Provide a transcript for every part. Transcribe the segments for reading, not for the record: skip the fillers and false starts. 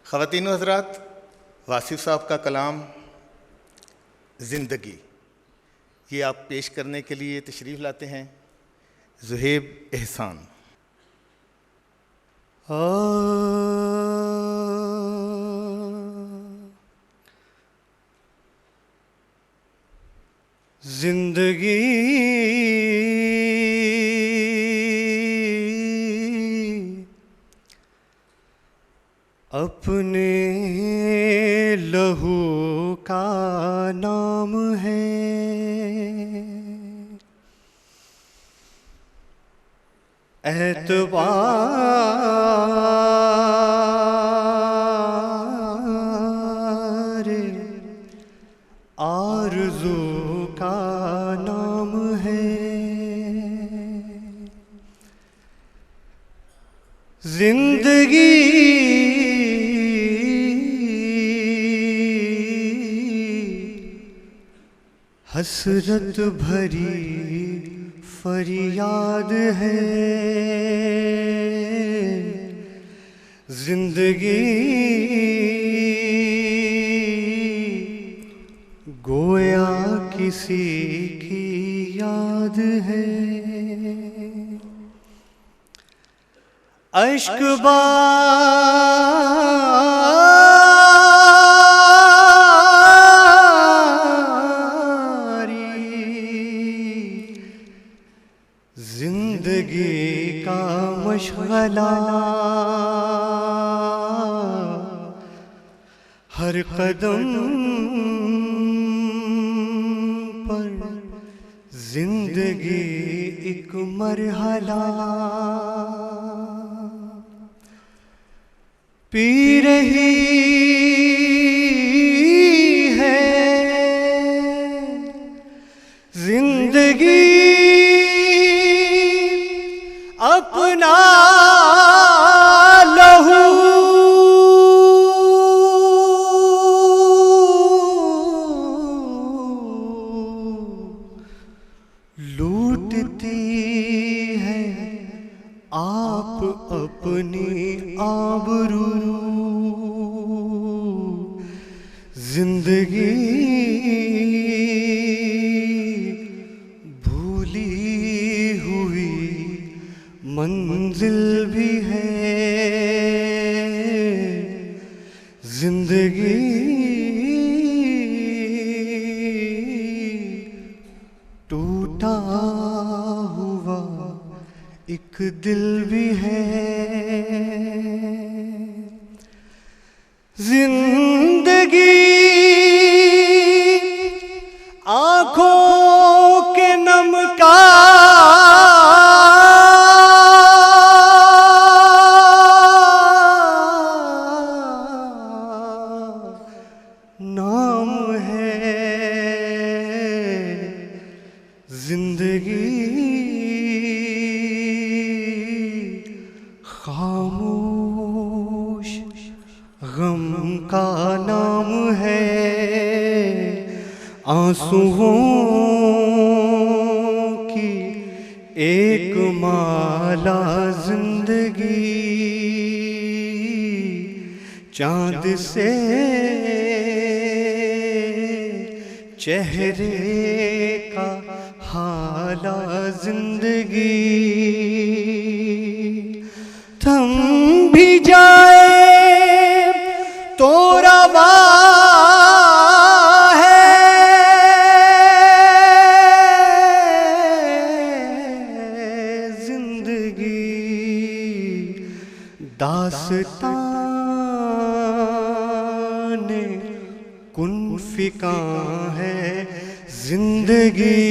خواتین و حضرات، واصف صاحب کا کلام زندگی یہ آپ پیش کرنے کے لیے تشریف لاتے ہیں زہیب احسان۔ زندگی اپنے لہو کا نام ہے، اعتبار آرزو کا نام ہے۔ زندگی حسرت بھری فریاد ہے، زندگی گویا کسی کی یاد ہے۔ اشک زندگی کا مشغلہ، ہر قدم پر زندگی ایک مرحلہ، پی رہی ہے زندگی اپنا لہو، لوٹتی ہے آپ اپنی آبرو، زندگی منزل بھی ہے، زندگی ٹوٹا ہوا ایک دل بھی ہے، زندگی آنکھوں کے نم کا نام ہے، زندگی خاموش غم کا نام ہے، آنسوؤں کی ایک مالا زندگی، چاند سے چہرے کا حالہ زندگی، تھم بھی جائے تو روا ہے، زندگی داستان کن فکاں ہے، زندگی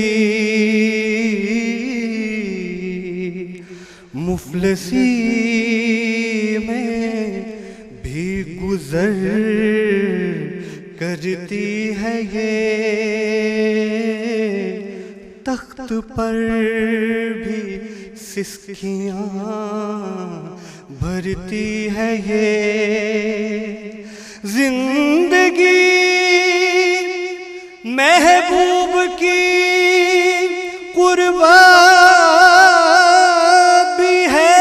مفلسی میں بھی گزر کرتی ہے، یہ تخت پر بھی سسکیاں بھرتی ہے، یہ زندگی محبوب کی قربت بھی ہے،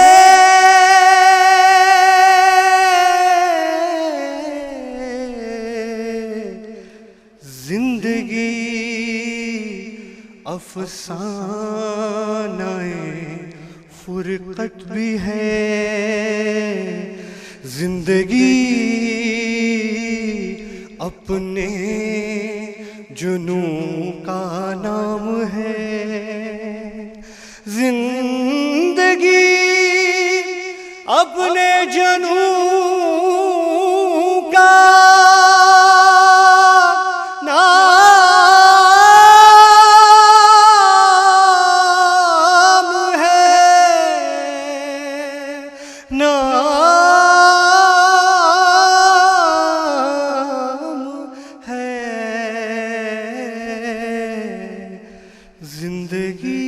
زندگی افسانہ فرقت بھی ہے، زندگی اپنے جنوں کا نام ہے، زندگی اپنے جنوں کا زندگی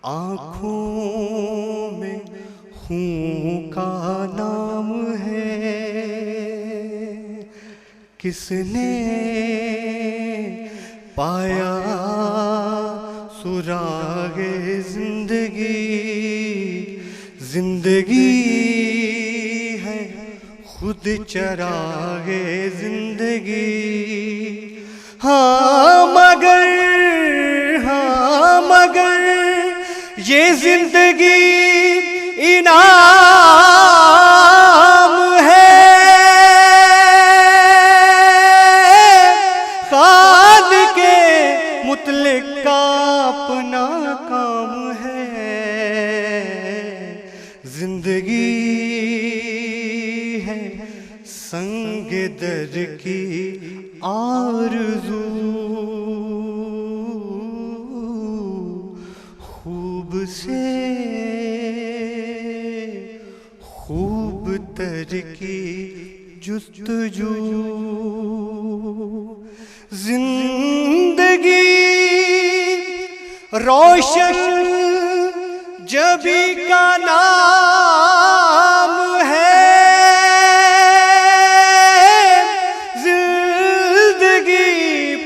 آنکھوں میں خون کا نام ہے، کس نے پایا سراغ زندگی، زندگی ہے خود چراغ زندگی، ہاں مگر یہ زندگی انعام ہے، خالق مطلق کا اپنا کام ہے، زندگی ہے سنگ در کی آرزو، خوب سے خوب تر کی جستجو، زندگی روشن جبی کا نام ہے، زندگی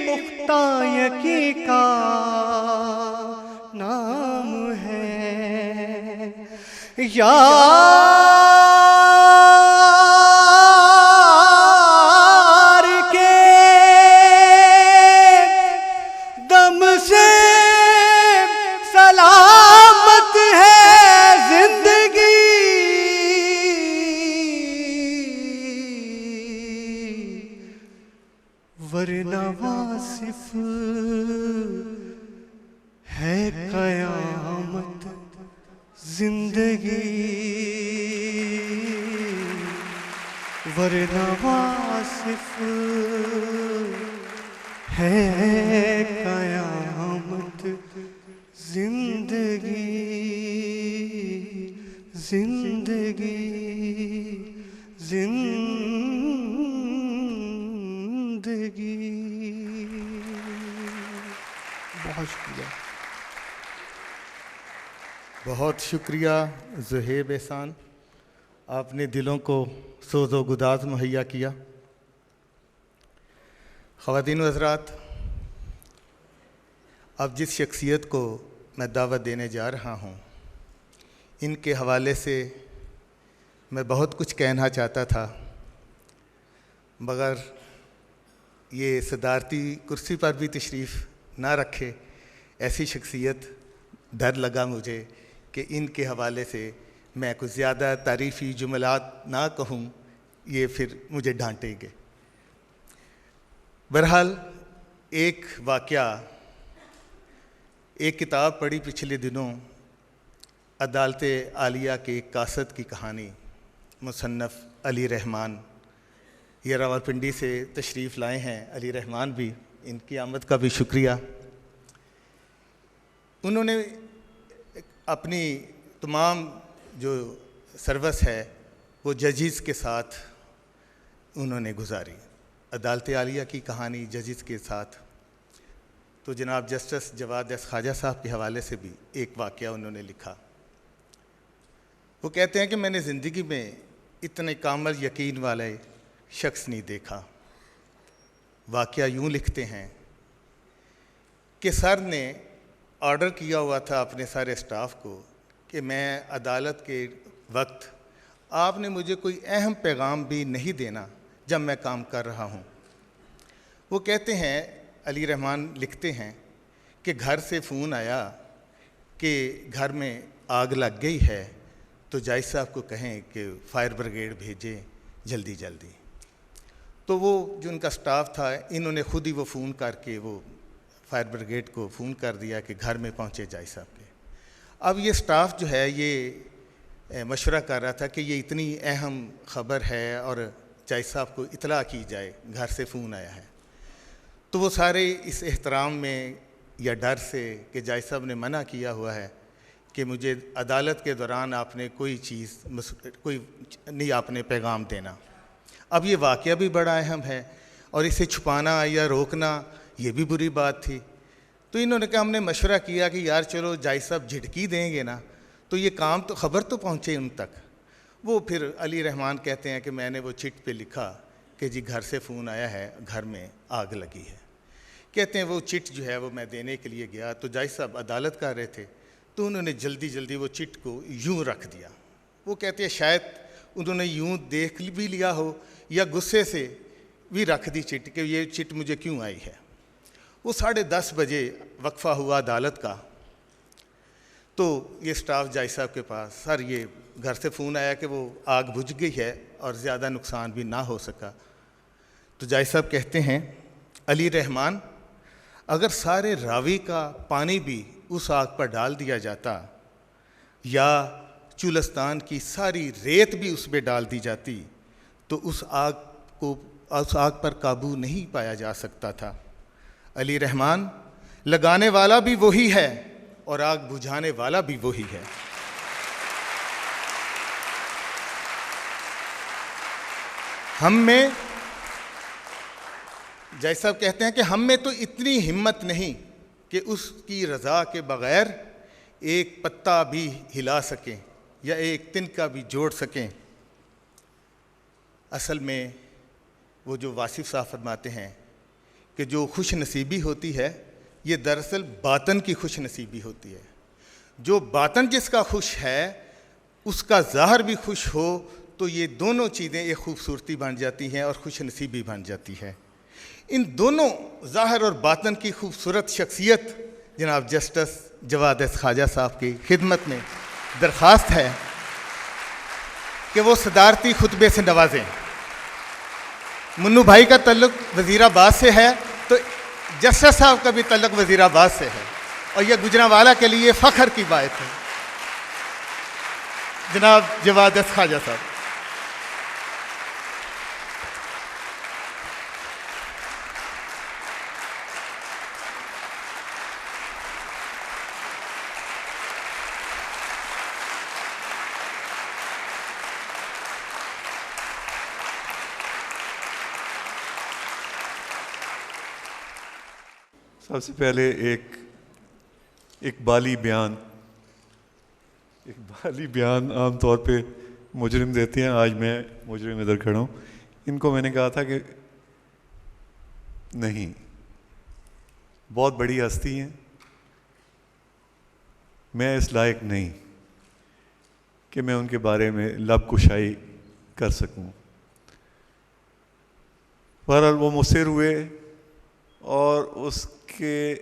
پختہ یقین کا نام ہے، یار کے دم سے سلامت ہے زندگی، ورنہ واصف ہے قیامت زندگی، ورنہ واصف ہے قیامت زندگی، زندگی زندگی۔ بہت شکریہ، بہت شکریہ زہیب احسان، آپ نے دلوں کو سوز و گداز مہیا کیا۔ خواتین و حضرات، اب جس شخصیت کو میں دعوت دینے جا رہا ہوں، ان کے حوالے سے میں بہت کچھ کہنا چاہتا تھا، مگر یہ صدارتی کرسی پر بھی تشریف نہ رکھے ایسی شخصیت ڈر لگا مجھے کہ ان کے حوالے سے میں کچھ زیادہ تعریفی جملات نہ کہوں، یہ پھر مجھے ڈانٹیں گے۔ بہرحال ایک واقعہ، ایک کتاب پڑھی پچھلے دنوں، عدالت عالیہ کے ایک قاصد کی کہانی، مصنف علی رحمان، یہ راولپنڈی سے تشریف لائے ہیں علی رحمان بھی، ان کی آمد کا بھی شکریہ۔ انہوں نے اپنی تمام جو سروس ہے وہ ججز کے ساتھ انہوں نے گزاری، عدالت عالیہ کی کہانی ججز کے ساتھ۔ تو جناب جسٹس جواد ایس خواجہ صاحب کے حوالے سے بھی ایک واقعہ انہوں نے لکھا۔ وہ کہتے ہیں کہ میں نے زندگی میں اتنے کامل یقین والے شخص نہیں دیکھا۔ واقعہ یوں لکھتے ہیں کہ سر نے آرڈر کیا ہوا تھا اپنے سارے اسٹاف کو کہ میں عدالت کے وقت آپ نے مجھے کوئی اہم پیغام بھی نہیں دینا، جب میں کام کر رہا ہوں۔ وہ کہتے ہیں، علی رحمان لکھتے ہیں کہ گھر سے فون آیا کہ گھر میں آگ لگ گئی ہے، تو جائز صاحب کو کہیں کہ فائر بریگیڈ بھیجیں جلدی جلدی۔ تو وہ جو ان کا سٹاف تھا، انہوں نے خود ہی وہ فون کر کے وہ فائر بریگیڈ کو فون کر دیا کہ گھر میں پہنچے جائز صاحب کے۔ اب یہ سٹاف جو ہے یہ مشورہ کر رہا تھا کہ یہ اتنی اہم خبر ہے اور جائز صاحب کو اطلاع کی جائے، گھر سے فون آیا ہے۔ تو وہ سارے اس احترام میں یا ڈر سے کہ جائز صاحب نے منع کیا ہوا ہے کہ مجھے عدالت کے دوران آپ نے کوئی نہیں آپ نے پیغام دینا۔ اب یہ واقعہ بھی بڑا اہم ہے اور اسے چھپانا یا روکنا یہ بھی بری بات تھی۔ تو انہوں نے کہا، ہم نے مشورہ کیا کہ یار چلو جائز صاحب جھٹکی دیں گے نا تو یہ کام تو خبر تو پہنچے ان تک۔ وہ پھر علی رحمان کہتے ہیں کہ میں نے وہ چٹ پہ لکھا کہ جی گھر سے فون آیا ہے، گھر میں آگ لگی ہے۔ کہتے ہیں وہ چٹ جو ہے وہ میں دینے کے لیے گیا تو جائز صاحب عدالت کر رہے تھے، تو انہوں نے جلدی جلدی وہ چٹ کو یوں رکھ دیا۔ وہ کہتے ہیں شاید انہوں نے یوں دیکھ بھی لیا ہو یا غصے سے بھی رکھ دی چٹ کہ یہ چٹ مجھے کیوں آئی ہے۔ وہ 10:30 بجے وقفہ ہوا عدالت کا، تو یہ سٹاف جائز صاحب کے پاس، سر یہ گھر سے فون آیا کہ وہ آگ بجھ گئی ہے اور زیادہ نقصان بھی نہ ہو سکا۔ تو جائز صاحب کہتے ہیں، علی رحمان اگر سارے راوی کا پانی بھی اس آگ پر ڈال دیا جاتا یا چولستان کی ساری ریت بھی اس پہ ڈال دی جاتی تو اس آگ پر قابو نہیں پایا جا سکتا تھا۔ علی رحمان لگانے والا بھی وہی ہے اور آگ بجھانے والا بھی وہی ہے۔ ہم میں جائز صاحب کہتے ہیں کہ ہم میں تو اتنی ہمت نہیں کہ اس کی رضا کے بغیر ایک پتا بھی ہلا سکیں یا ایک تنکا بھی جوڑ سکیں۔ اصل میں وہ جو واصف صاحب فرماتے ہیں کہ جو خوش نصیبی ہوتی ہے یہ دراصل باطن کی خوش نصیبی ہوتی ہے۔ جو باطن جس کا خوش ہے اس کا ظاہر بھی خوش ہو تو یہ دونوں چیزیں ایک خوبصورتی بن جاتی ہیں اور خوش نصیبی بن جاتی ہے۔ ان دونوں ظاہر اور باطن کی خوبصورت شخصیت جناب جسٹس جواد احمد خواجہ صاحب کی خدمت میں درخواست ہے کہ وہ صدارتی خطبے سے نوازیں۔ منو بھائی کا تعلق وزیر آباد سے ہے تو جسٹس صاحب کا بھی تعلق وزیر آباد سے ہے اور یہ گوجرانوالا کے لیے فخر کی بات ہے۔ جناب جواد احمد خواجہ صاحب۔ سب سے پہلے ایک بالی بیان عام طور پہ مجرم دیتے ہیں۔ آج میں مجرم ادھر کھڑا ہوں، ان کو میں نے کہا تھا کہ نہیں، بہت بڑی ہستی ہیں، میں اس لائق نہیں کہ میں ان کے بارے میں لب کشائی کر سکوں۔ بہرحال وہ مصر ہوئے اور اس کے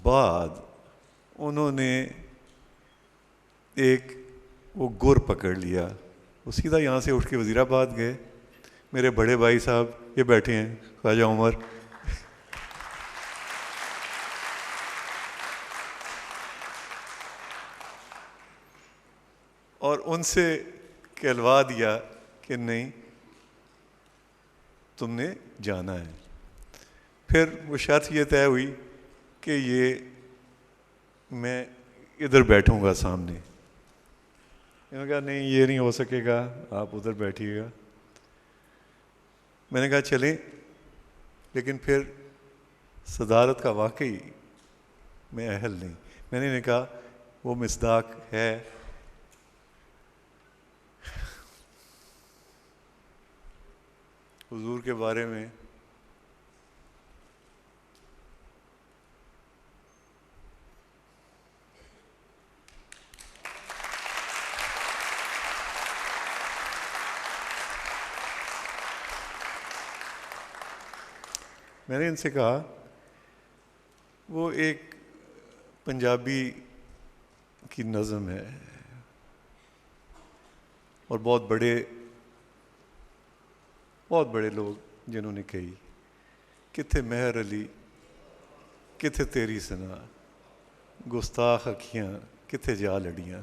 بعد انہوں نے وہ گر پکڑ لیا، وہ سیدھا یہاں سے اٹھ کے وزیر آباد گئے۔ میرے بڑے بھائی صاحب یہ بیٹھے ہیں، خواجہ عمر، اور ان سے کہلوا دیا کہ نہیں تم نے جانا ہے۔ پھر وہ شرط یہ طے ہوئی کہ یہ میں ادھر بیٹھوں گا سامنے۔ انہوں نے کہا نہیں یہ نہیں ہو سکے گا، آپ ادھر بیٹھیے گا۔ میں نے کہا چلیں، لیکن پھر صدارت کا واقعی میں اہل نہیں۔ میں نے کہا وہ مصداق ہے، حضور کے بارے میں میں نے ان سے کہا وہ ایک پنجابی کی نظم ہے اور بہت بڑے لوگ جنہوں نے کہی کتھے مہر علی کتھے تیری سنا گستاخ اکھیاں کتھے جا لڑیاں.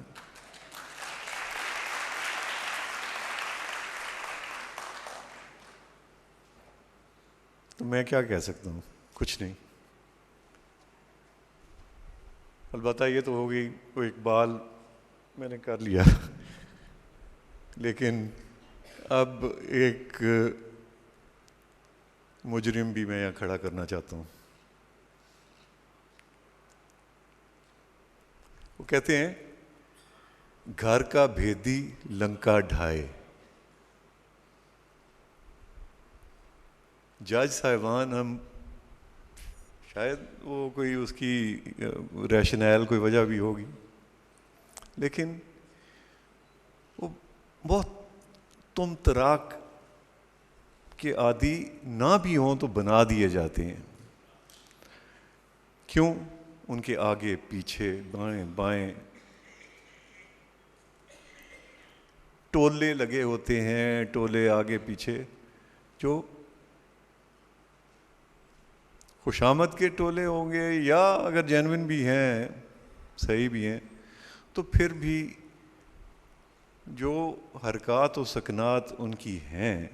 تو میں کیا کہہ سکتا ہوں؟ کچھ نہیں. البتہ یہ تو ہو گئی وہ اقبال میں نے کر لیا. لیکن اب ایک مجرم بھی میں یہاں کھڑا کرنا چاہتا ہوں. وہ کہتے ہیں گھر کا بھیدی لنکا ڈھائے. جج صاحبان ہم شاید وہ کوئی اس کی ریشنل کوئی وجہ بھی ہوگی، لیکن وہ بہت تم تراک کے عادی نہ بھی ہوں تو بنا دیے جاتے ہیں. کیوں؟ ان کے آگے پیچھے بائیں بائیں ٹولے لگے ہوتے ہیں، ٹولے آگے پیچھے جو خوشامد کے ٹولے ہوں گے یا اگر جینوئن بھی ہیں صحیح بھی ہیں تو پھر بھی جو حرکات و سکنات ان کی ہیں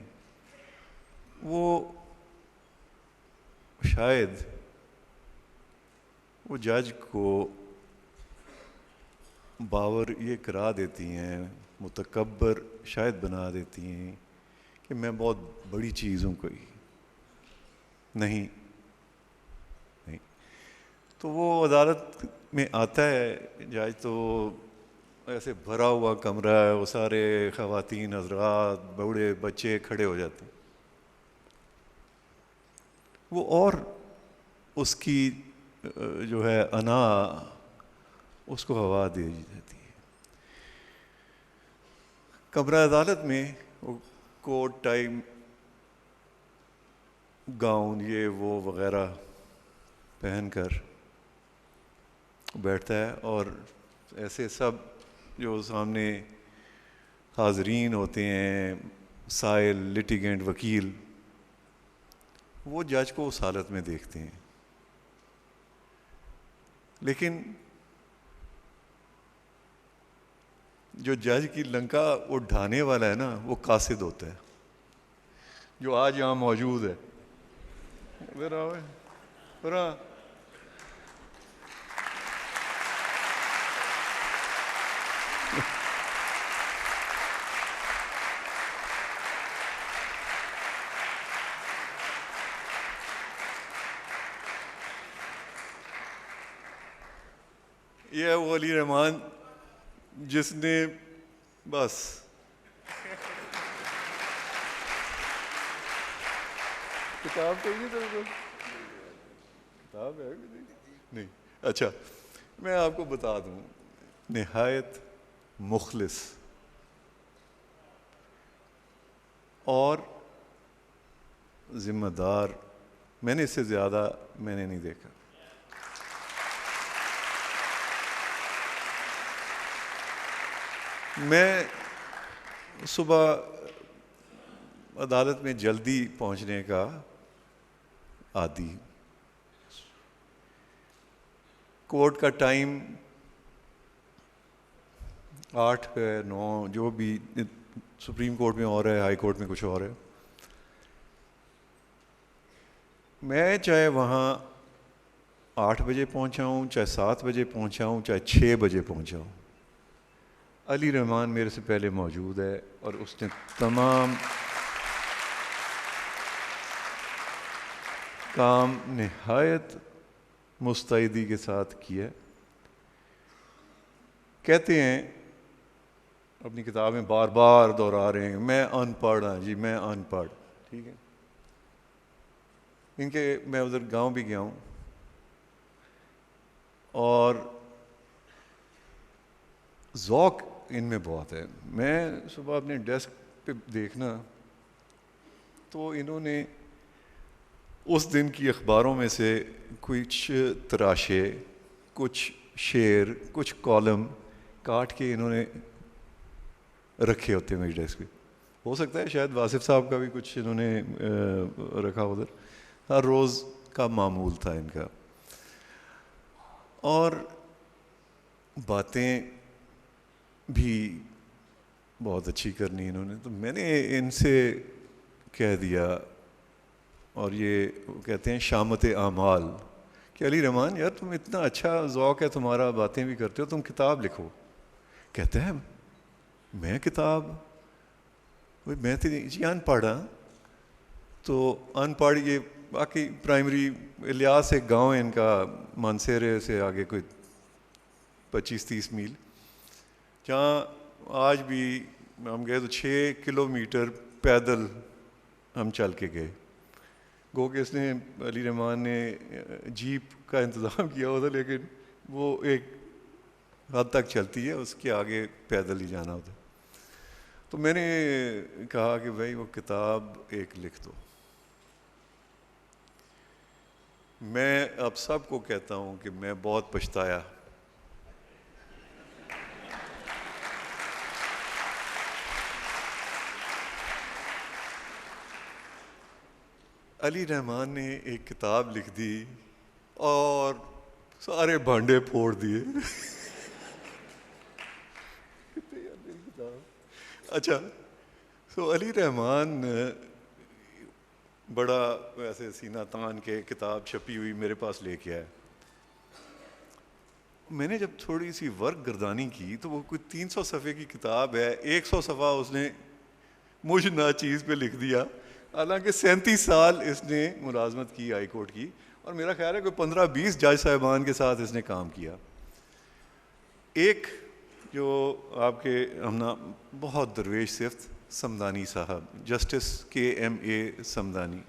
وہ شاید وہ جج کو باور یہ کرا دیتی ہیں، متکبر شاید بنا دیتی ہیں کہ میں بہت بڑی چیز ہوں. کوئی نہیں. تو وہ عدالت میں آتا ہے جج، تو ایسے بھرا ہوا کمرہ ہے، وہ سارے خواتین حضرات بوڑھے بچے کھڑے ہو جاتے ہیں. وہ اور اس کی جو ہے انا اس کو ہوا دے جاتی ہے. کمرہ عدالت میں وہ کوٹ ٹائی گاؤن یہ وہ وغیرہ پہن کر بیٹھتا ہے اور ایسے سب جو سامنے حاضرین ہوتے ہیں، سائل، لٹیگنٹ، وکیل، وہ جج کو اس حالت میں دیکھتے ہیں. لیکن جو جج کی لنکا وہ ڈھانے والا ہے نا، وہ قاصد ہوتا ہے جو آج یہاں موجود ہے. یہ ہے وہ علی رحمان جس نے بس کتاب چاہیے تھا، کتاب ہے نہیں؟ اچھا میں آپ کو بتا دوں، نہایت مخلص اور ذمہ دار، میں نے اس سے زیادہ میں نے نہیں دیکھا. میں صبح عدالت میں جلدی پہنچنے کا عادی. کورٹ کا ٹائم 8 ہے 9 جو بھی سپریم کورٹ میں اور ہے، ہائی کورٹ میں کچھ اور ہے. میں چاہے وہاں 8 بجے پہنچا ہوں، چاہے 7 بجے پہنچا ہوں، چاہے 6 بجے پہنچا ہوں، علی رحمان میرے سے پہلے موجود ہے اور اس نے تمام کام نہایت مستعدی کے ساتھ کیا. کہتے ہیں اپنی کتاب میں بار بار دہرا رہے ہیں میں ان پڑھ ہاں جی، میں ان پڑھ. ٹھیک ہے، ان کے میں ادھر گاؤں بھی گیا ہوں اور ذوق ان میں بہت ہے. میں صبح اپنے ڈیسک پہ دیکھنا تو انہوں نے اس دن کی اخباروں میں سے کچھ تراشے، کچھ شعر، کچھ کالم کاٹ کے انہوں نے رکھے ہوتے ہیں میری ڈیسک پہ. ہو سکتا ہے شاید واصف صاحب کا بھی کچھ انہوں نے رکھا ادھر. ہر روز کا معمول تھا ان کا. اور باتیں بھی بہت اچھی کرنی انہوں نے. تو میں نے ان سے کہہ دیا، اور یہ کہتے ہیں شامت اعمال، کہ علی رحمان یار تم اتنا اچھا ذوق ہے تمہارا، باتیں بھی کرتے ہو، تم کتاب لکھو. کہتے ہیں میں کتاب؟ میں تو جی ان پڑھ ہاں. تو ان پڑھ یہ باقی پرائمری الیاس ایک گاؤں ہے ان کا، مانسیرے سے آگے کوئی 25-30 میل، جہاں آج بھی ہم گئے تو 6 کلومیٹر پیدل ہم چل کے گئے. گو کہ اس نے علی رحمان نے جیپ کا انتظام کیا ہوتا، لیکن وہ ایک حد تک چلتی ہے، اس کے آگے پیدل ہی جانا ہوتا. تو میں نے کہا کہ بھائی وہ کتاب ایک لکھ دو. میں اب سب کو کہتا ہوں کہ میں بہت پچھتایا. علی رحمان نے ایک کتاب لکھ دی اور سارے بھانڈے پھوڑ دیے. اچھا، تو علی رحمان بڑا ویسے سینہ تان کے کتاب چھپی ہوئی میرے پاس لے کے آیا. میں نے جب تھوڑی سی ورک گردانی کی تو وہ کوئی 300 صفحے کی کتاب ہے، 100 صفحہ اس نے مجھ ناچیز پہ لکھ دیا. حالانکہ 37 سال اس نے ملازمت کی ہائی کورٹ کی، اور میرا خیال ہے کوئی 15-20 جج صاحبان کے ساتھ اس نے کام کیا. ایک جو آپ کے ہمنا بہت درویش صفت، سمدانی صاحب، جسٹس KMA سمدانی،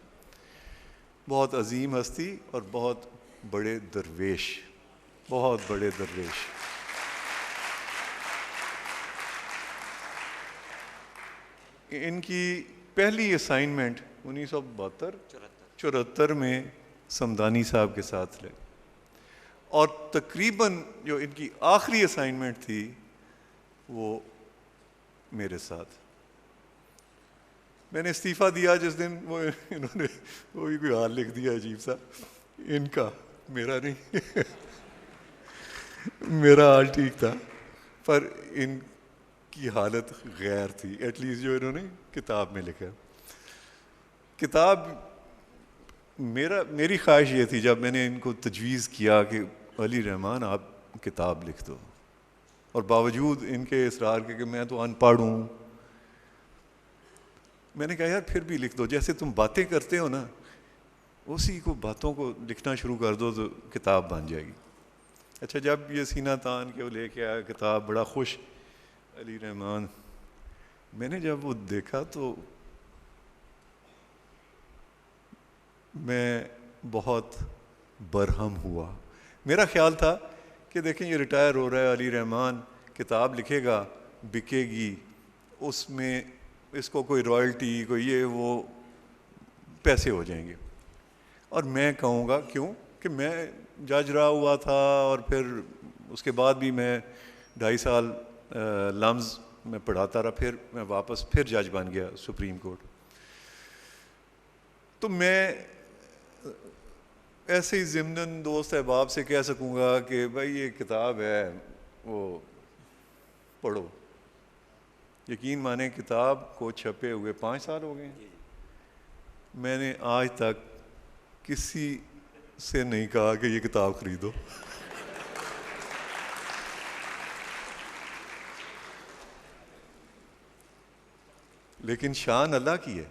بہت عظیم ہستی اور بہت بڑے درویش، بہت بڑے درویش. ان کی پہلی اسائنمنٹ 1972-74 میں سمدانی صاحب کے ساتھ لے، اور تقریباً جو ان کی آخری اسائنمنٹ تھی وہ میرے ساتھ. میں نے استعفیٰ دیا جس دن، وہ انہوں نے وہی کوئی حال لکھ دیا عجیب سا ان کا، میرا نہیں. میرا حال ٹھیک تھا، پر ان کی حالت غیر تھی، ایٹ لیسٹ جو انہوں نے کتاب میں لکھا. کتاب میری خواہش یہ تھی جب میں نے ان کو تجویز کیا کہ علی رحمان آپ کتاب لکھ دو، اور باوجود ان کے اصرار کے کہ میں تو ان پڑھ ہوں، میں نے کہا یار پھر بھی لکھ دو، جیسے تم باتیں کرتے ہو نا اسی کو باتوں کو لکھنا شروع کر دو تو کتاب بن جائے گی. اچھا، جب یہ سینہ تان کے وہ لے کے آیا کتاب، بڑا خوش علی رحمان. میں نے جب وہ دیکھا تو میں بہت برہم ہوا. میرا خیال تھا کہ دیکھیں یہ ریٹائر ہو رہا ہے علی رحمان، کتاب لکھے گا، بکے گی، اس میں اس کو کوئی رائلٹی، کوئی یہ وہ پیسے ہو جائیں گے. اور میں کہوں گا کیوں کہ میں جج رہا ہوا تھا، اور پھر اس کے بعد بھی میں 2.5 سال لمز میں پڑھاتا رہا، پھر میں واپس پھر جج بن گیا سپریم کورٹ. تو میں ایسے ہی ضمناً دوست احباب سے کہہ سکوں گا کہ بھائی یہ کتاب ہے وہ پڑھو. یقین مانیں کتاب کو چھپے ہوئے 5 سال ہو گئے ہیں. میں نے آج تک کسی سے نہیں کہا کہ یہ کتاب خریدو. لیکن شان اللہ کی ہے.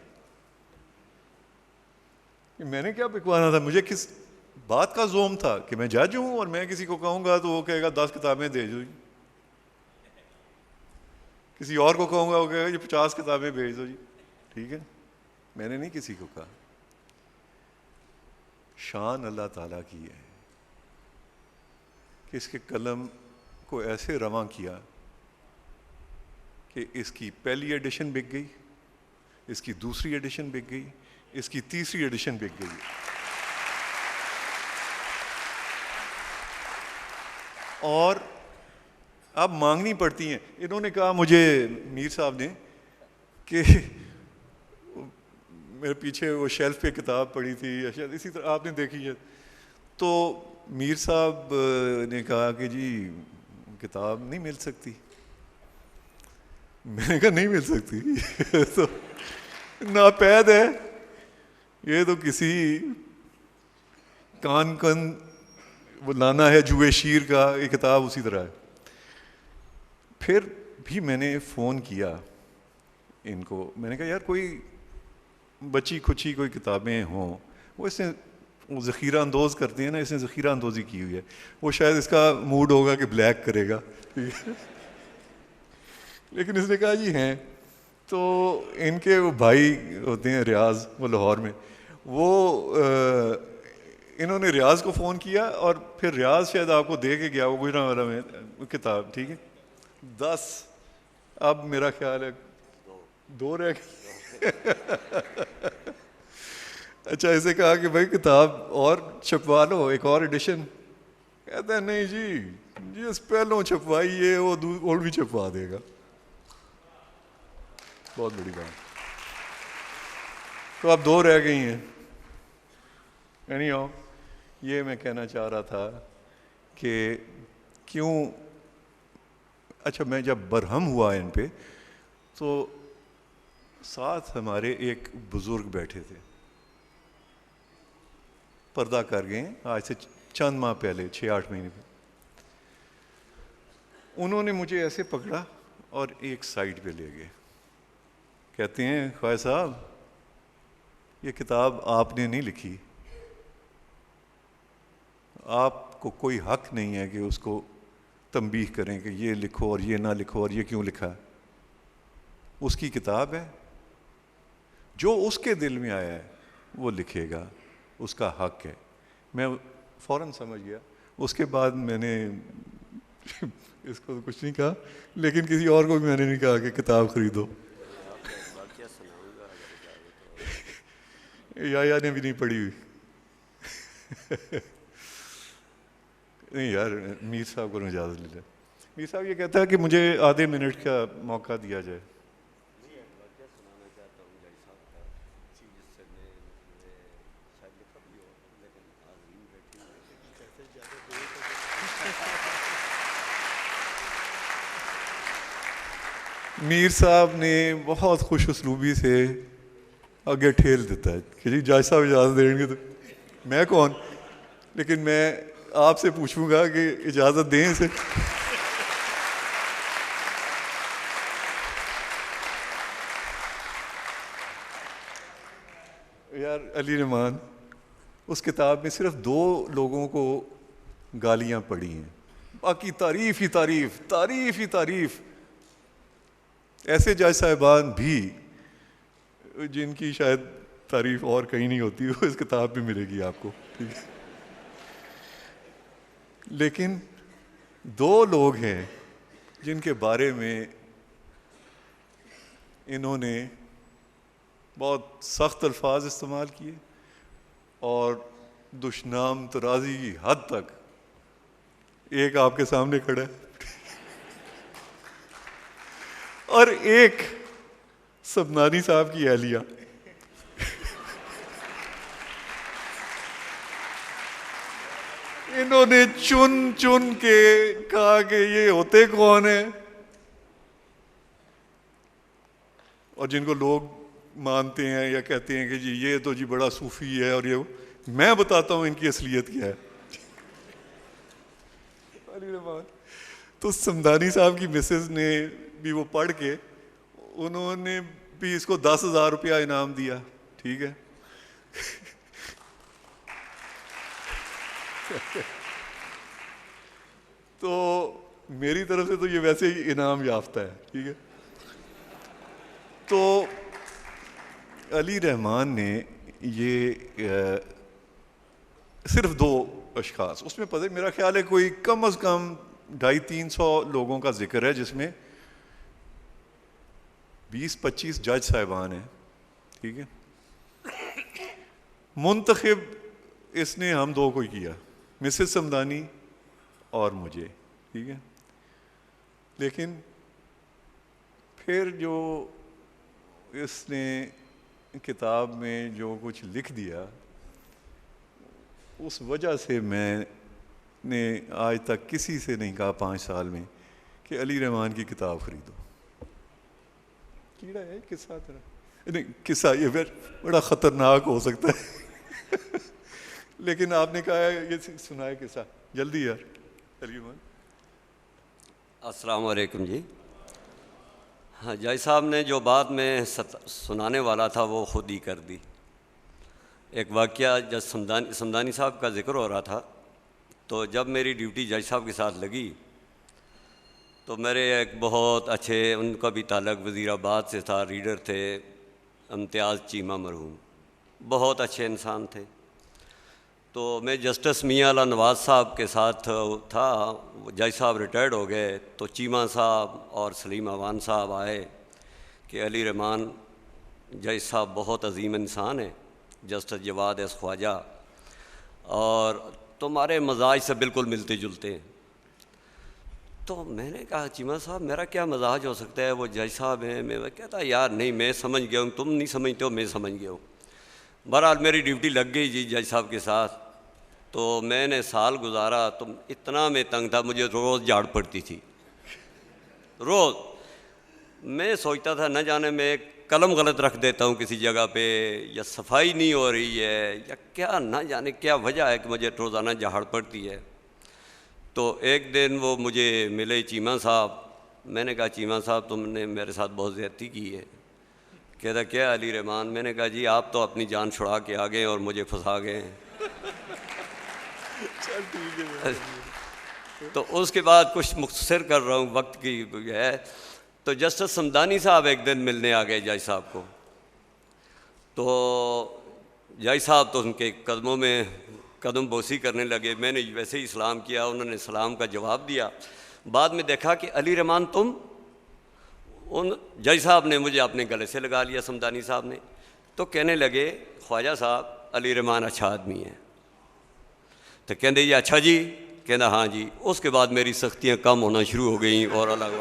میں نے کیا بکوانا تھا، مجھے کس بات کا زوم تھا کہ میں جج ہوں اور میں کسی کو کہوں گا تو وہ کہے گا 10 کتابیں دے دو جی، کسی اور کو کہوں گا وہ کہے گا یہ 50 کتابیں بھیج دو جی. ٹھیک ہے، میں نے نہیں کسی کو کہا. شان اللہ تعالیٰ کی ہے کہ اس کے قلم کو ایسے رواں کیا کہ اس کی پہلی ایڈیشن بک گئی، اس کی دوسری ایڈیشن بک گئی، اس کی تیسری ایڈیشن بک گئی. اور اب مانگنی پڑتی ہیں. انہوں نے کہا مجھے میر صاحب نے کہ میرے پیچھے وہ شیلف پہ کتاب پڑی تھی یا شاید اسی طرح آپ نے دیکھی ہے, تو میر صاحب نے کہا کہ جی کتاب نہیں مل سکتی. میں نے کہا نہیں مل سکتی تو ناپید ہے یہ, تو کسی کان وہ لانا ہے جوئے شیر کا, یہ کتاب اسی طرح ہے. پھر بھی میں نے فون کیا ان کو, میں نے کہا یار کوئی بچی کھچی کوئی کتابیں ہوں, وہ اس نے وہ ذخیرہ اندوز کرتے ہیں نا, اس نے ذخیرہ اندوزی کی ہوئی ہے, وہ شاید اس کا موڈ ہوگا کہ بلیک کرے گا. لیکن اس نے کہا جی ہیں. تو ان کے وہ بھائی ہوتے ہیں ریاض, وہ لاہور میں, وہ انہوں نے ریاض کو فون کیا اور پھر ریاض شاید آپ کو دے کے گیا وہ گجرانوالہ میں کتاب, ٹھیک ہے 10, اب میرا خیال ہے 2 رہ گئی. اچھا اسے کہا کہ بھائی کتاب اور چھپوا لو, ایک اور ایڈیشن. کہتا ہے نہیں جی اس پہلوں چھپوائیے, وہ اور بھی چھپوا دے گا. بہت بڑی بات. تو اب 2 رہ گئی ہیں. یہ میں کہنا چاہ رہا تھا کہ کیوں, اچھا میں جب برہم ہوا ان پہ تو ساتھ ہمارے ایک بزرگ بیٹھے تھے, پردہ کر گئے آج سے چند ماہ پہلے, 6-8 مہینے پہ. انہوں نے مجھے ایسے پکڑا اور ایک سائڈ پہ لے گئے, کہتے ہیں خواجہ صاحب یہ کتاب آپ نے نہیں لکھی, آپ کو کوئی حق نہیں ہے کہ اس کو تنبیہ کریں کہ یہ لکھو اور یہ نہ لکھو اور یہ کیوں لکھا ہے. اس کی کتاب ہے, جو اس کے دل میں آیا ہے وہ لکھے گا, اس کا حق ہے. میں فوراً سمجھ گیا. اس کے بعد میں نے اس کو کچھ نہیں کہا, لیکن کسی اور کو بھی میں نے نہیں کہا کہ کتاب خریدو. یا نے بھی نہیں پڑھی ہوئی. نہیں یار, میر صاحب کو اجازت لے لیں. میر صاحب یہ کہتا ہے کہ مجھے آدھے منٹ کا موقع دیا جائے. میر صاحب نے بہت خوش اسلوبی سے آگے ٹھیل دیتا ہے کہ جی جج صاحب اجازت دیں گے تو میں کون, لیکن میں آپ سے پوچھوں گا کہ اجازت دیں اسے. یار علی رحمان اس کتاب میں صرف 2 لوگوں کو گالیاں پڑی ہیں, باقی تعریف ہی تعریف, تعریف ہی تعریف. ایسے جج صاحبان بھی جن کی شاید تعریف اور کہیں نہیں ہوتی, وہ اس کتاب میں ملے گی آپ کو, ٹھیک ہے. لیکن 2 لوگ ہیں جن کے بارے میں انہوں نے بہت سخت الفاظ استعمال کیے اور دشنام ترازی کی حد تک. ایک آپ کے سامنے کھڑا ہے اور ایک سبنانی صاحب کی اہلیہ. انہوں نے چن چن کے کہا کہ یہ ہوتے کون ہیں, اور جن کو لوگ مانتے ہیں یا کہتے ہیں کہ جی یہ تو جی بڑا صوفی ہے, اور یہ میں بتاتا ہوں ان کی اصلیت کیا ہے. تو سمدانی صاحب کی مسز نے بھی وہ پڑھ کے, انہوں نے بھی اس کو 10,000 روپیہ انعام دیا, ٹھیک ہے. تو میری طرف سے تو یہ ویسے ہی انعام یافتہ ہے, ٹھیک ہے. تو علی رحمان نے یہ صرف 2 اشخاص, اس میں پتہ میرا خیال ہے کوئی کم از کم 250-300 لوگوں کا ذکر ہے, جس میں 20-25 جج صاحبان ہیں, ٹھیک ہے. منتخب اس نے ہم 2 کو کیا, مسز سمدانی اور مجھے. ٹھیک ہے. لیکن پھر جو اس نے کتاب میں جو کچھ لکھ دیا اس وجہ سے میں نے آج تک کسی سے نہیں کہا 5 سال میں کہ علی رحمان کی کتاب خریدو. کیڑا ہے قصہ تیرا نہیں قصہ یہ پھر بڑا خطرناک ہو سکتا ہے لیکن آپ نے کہا ہے یہ سنائے قصہ جلدی یار. علی رحمان. السلام علیکم جی. ہاں جائی صاحب نے جو بات میں سنانے والا تھا وہ خود ہی کر دی. ایک واقعہ جب سمدانی صاحب کا ذکر ہو رہا تھا تو جب میری ڈیوٹی جائی صاحب کے ساتھ لگی تو میرے ایک بہت اچھے ان کا بھی تعلق وزیر آباد سے تھا, ریڈر تھے, امتیاز چیمہ مرحوم, بہت اچھے انسان تھے. تو میں جسٹس میاں اللہ نواز صاحب کے ساتھ تھا. جائی صاحب ریٹائرڈ ہو گئے تو چیمہ صاحب اور سلیم اوان صاحب آئے کہ علی رحمان جائی صاحب بہت عظیم انسان ہیں, جسٹس جواد ایس خواجہ, اور تمہارے مزاج سے بالکل ملتے جلتے ہیں. تو میں نے کہا چیمہ صاحب میرا کیا مزاج ہو سکتا ہے, وہ جائی صاحب ہیں. میں کہتا یار نہیں میں سمجھ گیا ہوں, تم نہیں سمجھتے ہو, میں سمجھ گیا ہوں. بہرحال میری ڈیوٹی لگ گئی جی جج صاحب کے ساتھ. تو میں نے سال گزارا تو اتنا میں تنگ تھا, مجھے روز جھاڑ پڑتی تھی روز. میں سوچتا تھا نہ جانے میں قلم غلط رکھ دیتا ہوں کسی جگہ پہ, یا صفائی نہیں ہو رہی ہے, یا کیا نہ جانے کیا وجہ ہے کہ مجھے روزانہ جھاڑ پڑتی ہے. تو ایک دن وہ مجھے ملے چیمہ صاحب. میں نے کہا چیمہ صاحب تم نے میرے ساتھ بہت زیادتی کی ہے. کہتا کیا علی رحمان؟ میں نے کہا جی آپ تو اپنی جان چھڑا کے آ گئے اور مجھے پھنسا گئے ہیں. تو اس کے بعد کچھ مختصر کر رہا ہوں وقت کی ہے. تو جسٹس سمدانی صاحب ایک دن ملنے آ گئے جائی صاحب کو. تو جائی صاحب تو ان کے قدموں میں قدم بوسی کرنے لگے. میں نے ویسے ہی سلام کیا, انہوں نے سلام کا جواب دیا. بعد میں دیکھا کہ علی رحمان تم, ان جائی صاحب نے مجھے اپنے گلے سے لگا لیا سمدانی صاحب نے. تو کہنے لگے خواجہ صاحب علی رحمان اچھا آدمی ہے. تو کہندے یہ اچھا جی؟ کہنا ہاں جی. اس کے بعد میری سختیاں کم ہونا شروع ہو گئیں اور الگ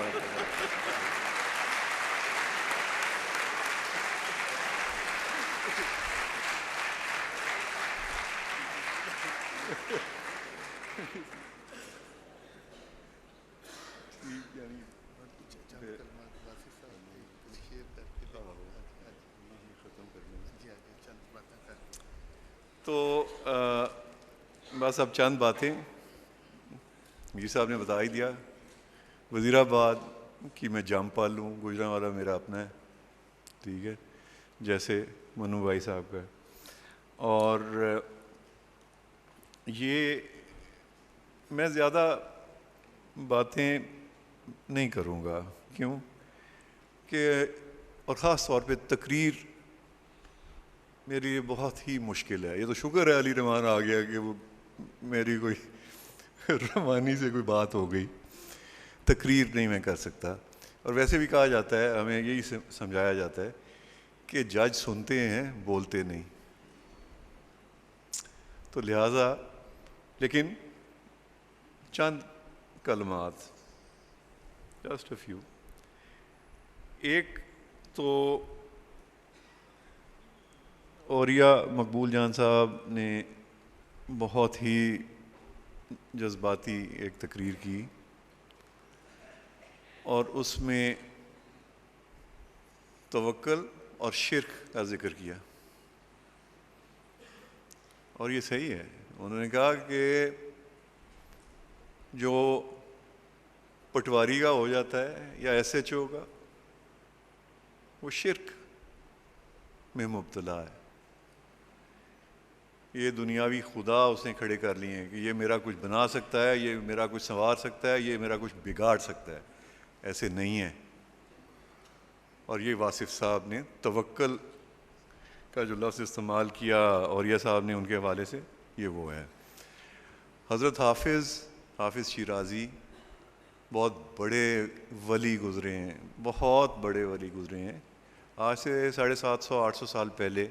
تو بس اب چند باتیں میر صاحب نے بتا ہی دیا. وزیر آباد کی میں جام پال لوں, گجرانوالا میرا اپنا ہے, ٹھیک ہے, جیسے منو بھائی صاحب کا. اور یہ میں زیادہ باتیں نہیں کروں گا, کیوں کہ اور خاص طور پہ تقریر میری لیے بہت ہی مشکل ہے. یہ تو شکر ہے علی رحمان آ گیا کہ وہ میری کوئی رحمانی سے کوئی بات ہو گئی. تقریر نہیں میں کر سکتا. اور ویسے بھی کہا جاتا ہے, ہمیں یہی سمجھایا جاتا ہے کہ جج سنتے ہیں بولتے نہیں. تو لہٰذا لیکن چند کلمات, جسٹ اے فیو. ایک تو اوریا مقبول جان صاحب نے بہت ہی جذباتی ایک تقریر کی اور اس میں توکل اور شرک کا ذکر کیا, اور یہ صحیح ہے. انہوں نے کہا کہ جو پٹواری کا ہو جاتا ہے یا ایس ایچ او کا, وہ شرک میں مبتلا ہے. یہ دنیاوی خدا اس نے کھڑے کر لیے ہیں کہ یہ میرا کچھ بنا سکتا ہے, یہ میرا کچھ سنوار سکتا ہے, یہ میرا کچھ بگاڑ سکتا ہے. ایسے نہیں ہے. اور یہ واصف صاحب نے توکل کا جو لفظ استعمال کیا اوریا صاحب نے ان کے حوالے سے, یہ وہ ہے. حضرت حافظ شیرازی بہت بڑے ولی گزرے ہیں, بہت بڑے ولی گزرے ہیں. آج سے 750-800 سال پہلے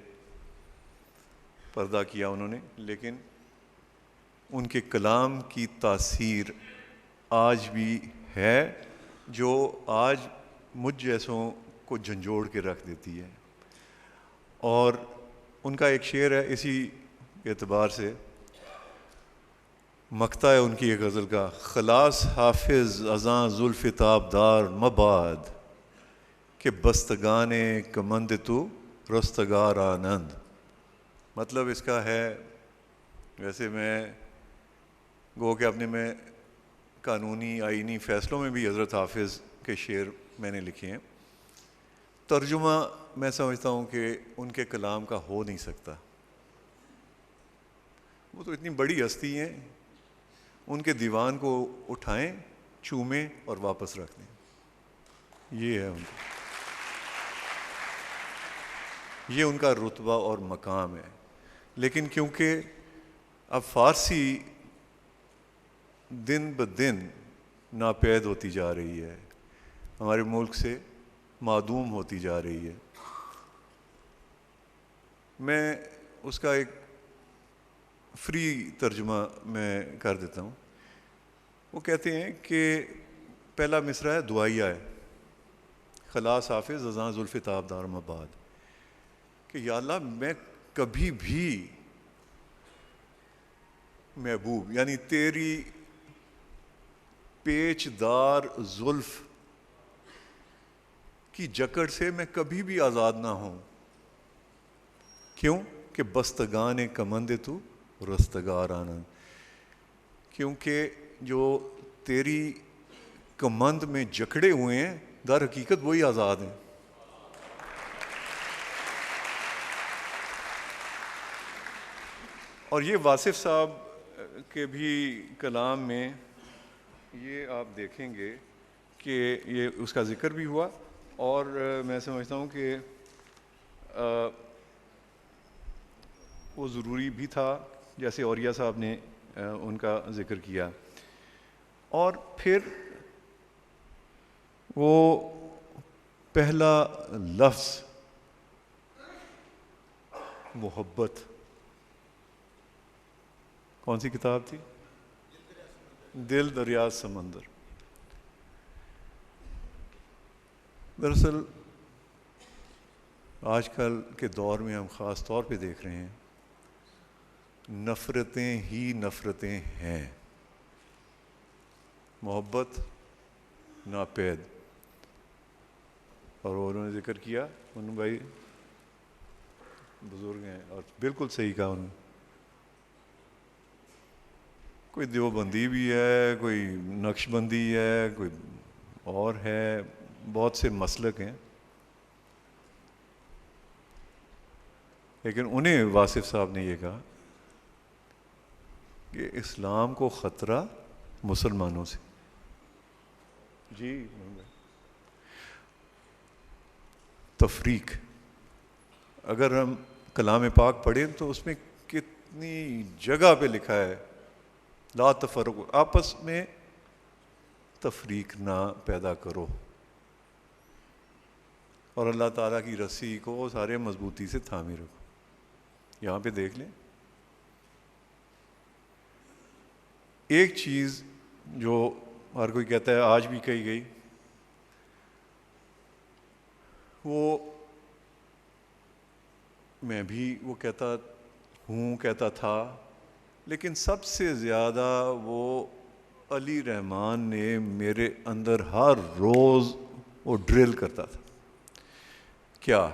پردہ کیا انہوں نے, لیکن ان کے کلام کی تاثیر آج بھی ہے جو آج مجھ جیسوں کو جھنجھوڑ کے رکھ دیتی ہے. اور ان کا ایک شعر ہے اسی اعتبار سے، مقطع ہے ان کی ایک غزل کا، خلاص حافظ ازاں زلف تابدار مباد کہ بستگان کمند تو رستگار آنند. مطلب اس کا ہے، ویسے میں گو کہ اپنے میں قانونی آئینی فیصلوں میں بھی حضرت حافظ کے شعر میں نے لکھے ہیں، ترجمہ میں سمجھتا ہوں کہ ان کے کلام کا ہو نہیں سکتا. وہ تو اتنی بڑی ہستی ہیں، ان کے دیوان کو اٹھائیں، چومیں اور واپس رکھ دیں. یہ ہے ان کا، یہ ان کا رتبہ اور مقام ہے. لیکن کیونکہ اب فارسی دن بدن ناپید ہوتی جا رہی ہے، ہمارے ملک سے معدوم ہوتی جا رہی ہے، میں اس کا ایک فری ترجمہ میں کر دیتا ہوں. وہ کہتے ہیں کہ پہلا مصرع ہے، دعائیہ ہے، خلاص حافظ ازاں زلف تابدار مباد، کہ یا اللہ میں کبھی بھی محبوب یعنی تیری پیچ دار زلف کی جکڑ سے میں کبھی بھی آزاد نہ ہوں. کیوں کہ بستگان کمند تو رستگار آنند، کیونکہ جو تیری کمند میں جکڑے ہوئے ہیں در حقیقت وہی آزاد ہیں. اور یہ واصف صاحب کے بھی کلام میں یہ آپ دیکھیں گے کہ یہ اس کا ذکر بھی ہوا، اور میں سمجھتا ہوں کہ وہ ضروری بھی تھا، جیسے اوریہ صاحب نے ان کا ذکر کیا. اور پھر وہ پہلا لفظ محبت، کون سی کتاب تھی؟ دل دریا سمندر. دراصل آج کل کے دور میں ہم خاص طور پہ دیکھ رہے ہیں نفرتیں ہی نفرتیں ہیں، محبت ناپید. اور انہوں نے ذکر کیا، ان بھائی بزرگ ہیں اور بالکل صحیح کہا انہوں نے. کوئی دیوبندی بھی ہے، کوئی نقش بندی ہے، کوئی اور ہے، بہت سے مسلک ہیں، لیکن انہیں واصف صاحب نے یہ کہا کہ اسلام کو خطرہ مسلمانوں سے. جی تفریق، اگر ہم کلام پاک پڑھیں تو اس میں کتنی جگہ پہ لکھا ہے لا تفرقوا، آپس میں تفریق نہ پیدا کرو، اور اللہ تعالیٰ کی رسی کو سارے مضبوطی سے تھامے رکھو. یہاں پہ دیکھ لیں ایک چیز جو ہر کوئی کہتا ہے آج بھی کہی گئی، وہ میں بھی وہ کہتا ہوں، کہتا تھا، لیکن سب سے زیادہ وہ علی رحمان نے میرے اندر ہر روز وہ ڈرل کرتا تھا. کیا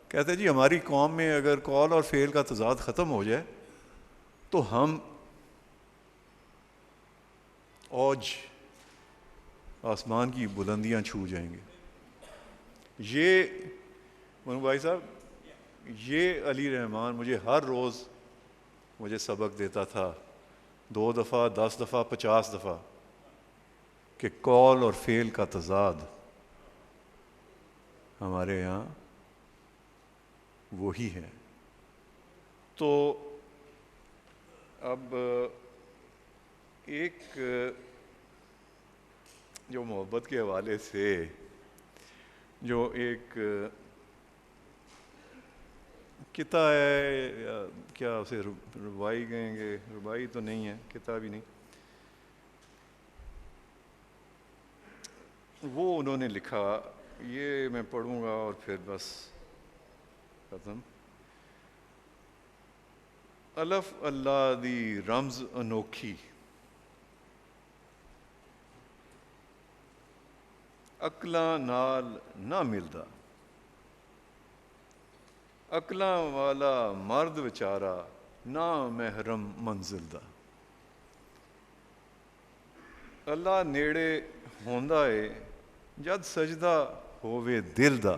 کہتے جی؟ ہماری قوم میں اگر قول اور فعل کا تضاد ختم ہو جائے تو ہم اوج آسمان کی بلندیاں چھو جائیں گے. یہ منو بھائی صاحب، یہ علی رحمان مجھے ہر روز مجھے سبق دیتا تھا، 2 دفعہ 10 دفعہ 50 دفعہ، کہ قول اور فعل کا تضاد ہمارے یہاں وہی ہے. تو اب ایک جو محبت کے حوالے سے جو ایک کتا ہے، یا کیا اسے ربائی کہیں گے، ربائی تو نہیں ہے، کتا بھی نہیں، وہ انہوں نے لکھا، یہ میں پڑھوں گا اور پھر بس ختم. الف اللہ دی رمز انوکھی، عقلاں نال نہ ملدا، عقلاں والا مرد وچارا نہ محرم منزل دا. اللہ نیڑے ہوندا ہے جد سجدہ ہووے دل دا،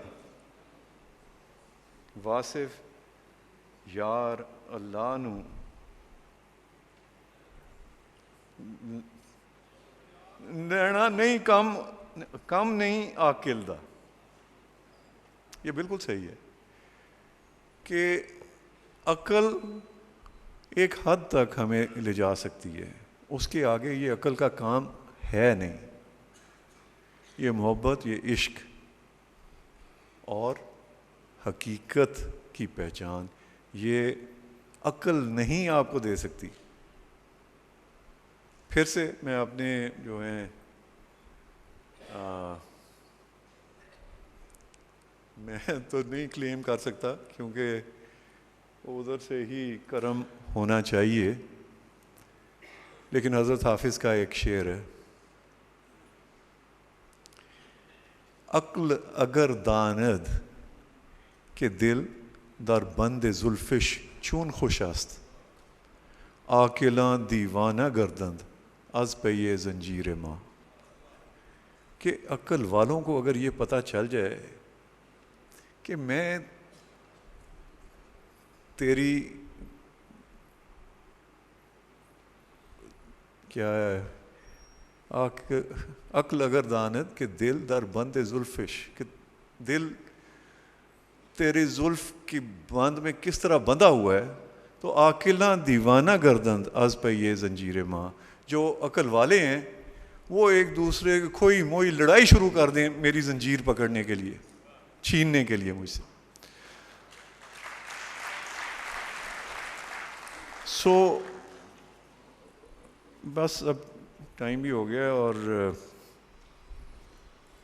واصف یار اللہ نو لینا نہیں کم نہیں عاقل دا. یہ بالکل صحیح ہے کہ عقل ایک حد تک ہمیں لے جا سکتی ہے، اس کے آگے یہ عقل کا کام ہے نہیں. یہ محبت، یہ عشق اور حقیقت کی پہچان یہ عقل نہیں آپ کو دے سکتی. پھر سے میں اپنے جو ہیں میں تو نہیں کلیم کر سکتا کیونکہ ادھر سے ہی کرم ہونا چاہیے، لیکن حضرت حافظ کا ایک شعر ہے، عقل اگر داند کہ دل در بند زلفش چون خوش است، عاقلاں دیوانہ گردند از پی زنجیر ماں. کہ عقل والوں کو اگر یہ پتہ چل جائے کہ میں تیری کیا ہے، عقل اگر داند کہ دل در بند زلفش، کہ دل تیری زلف کی بند میں کس طرح بندھا ہوا ہے، تو عاقلاں دیوانہ گردند از پہ زنجیر ماں. جو عقل والے ہیں وہ ایک دوسرے کی کھوئی موئی لڑائی شروع کر دیں میری زنجیر پکڑنے کے لیے، چھیننے کے لیے مجھ سے. بس اب ٹائم بھی ہو گیا، اور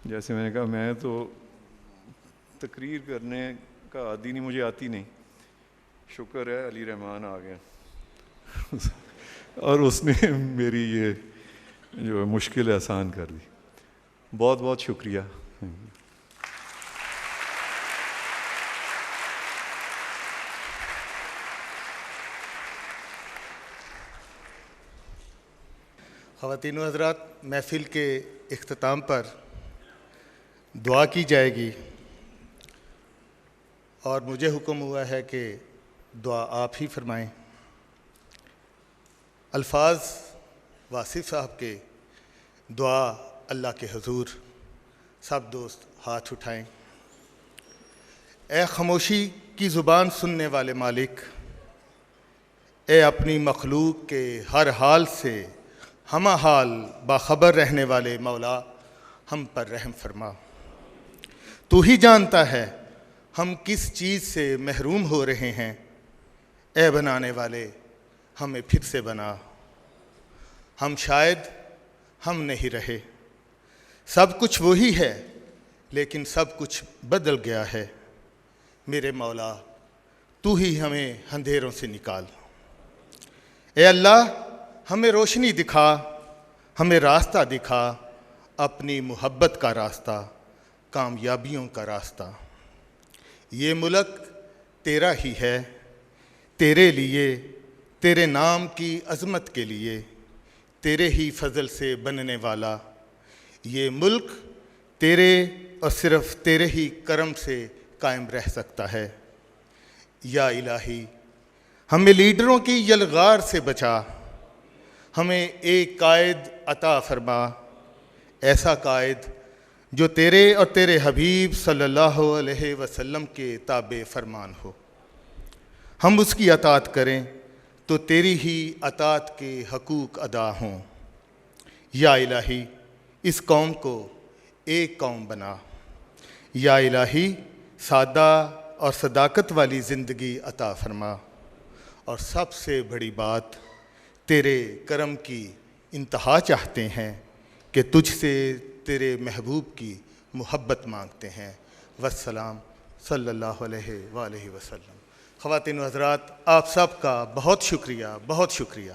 جیسے میں نے کہا میں تو تقریر کرنے کا عادی نہیں، مجھے آتی نہیں. شکر ہے علی رحمان آ گیا اور اس نے میری یہ جو مشکل آسان کر دی. بہت بہت شکریہ. خواتین و حضرات، محفل کے اختتام پر دعا کی جائے گی، اور مجھے حکم ہوا ہے کہ دعا آپ ہی فرمائیں. الفاظ واصف صاحب کے، دعا اللہ کے حضور. سب دوست ہاتھ اٹھائیں. اے خاموشی کی زبان سننے والے مالک، اے اپنی مخلوق کے ہر حال سے ہمہ حال باخبر رہنے والے مولا، ہم پر رحم فرما. تو ہی جانتا ہے ہم کس چیز سے محروم ہو رہے ہیں. اے بنانے والے، ہمیں پھر سے بنا. ہم شاید ہم نہیں رہے، سب کچھ وہی ہے لیکن سب کچھ بدل گیا ہے. میرے مولا، تو ہی ہمیں اندھیروں سے نکال. اے اللہ، ہمیں روشنی دکھا، ہمیں راستہ دکھا، اپنی محبت کا راستہ، کامیابیوں کا راستہ. یہ ملک تیرا ہی ہے، تیرے لیے، تیرے نام کی عظمت کے لیے، تیرے ہی فضل سے بننے والا. یہ ملک تیرے اور صرف تیرے ہی کرم سے قائم رہ سکتا ہے. یا الہی، ہمیں لیڈروں کی یلغار سے بچا. ہمیں ایک قائد عطا فرما، ایسا قائد جو تیرے اور تیرے حبیب صلی اللہ علیہ وسلم کے تابع فرمان ہو. ہم اس کی اطاعت کریں تو تیری ہی اطاعت کے حقوق ادا ہوں. یا الہی، اس قوم کو ایک قوم بنا. یا الہی، سادہ اور صداقت والی زندگی عطا فرما. اور سب سے بڑی بات، تیرے کرم کی انتہا چاہتے ہیں کہ تجھ سے، تیرے محبوب کی محبت مانگتے ہیں. والسلام صلی اللہ علیہ وآلہ وسلم. خواتین و حضرات، آپ سب کا بہت شکریہ، بہت شکریہ.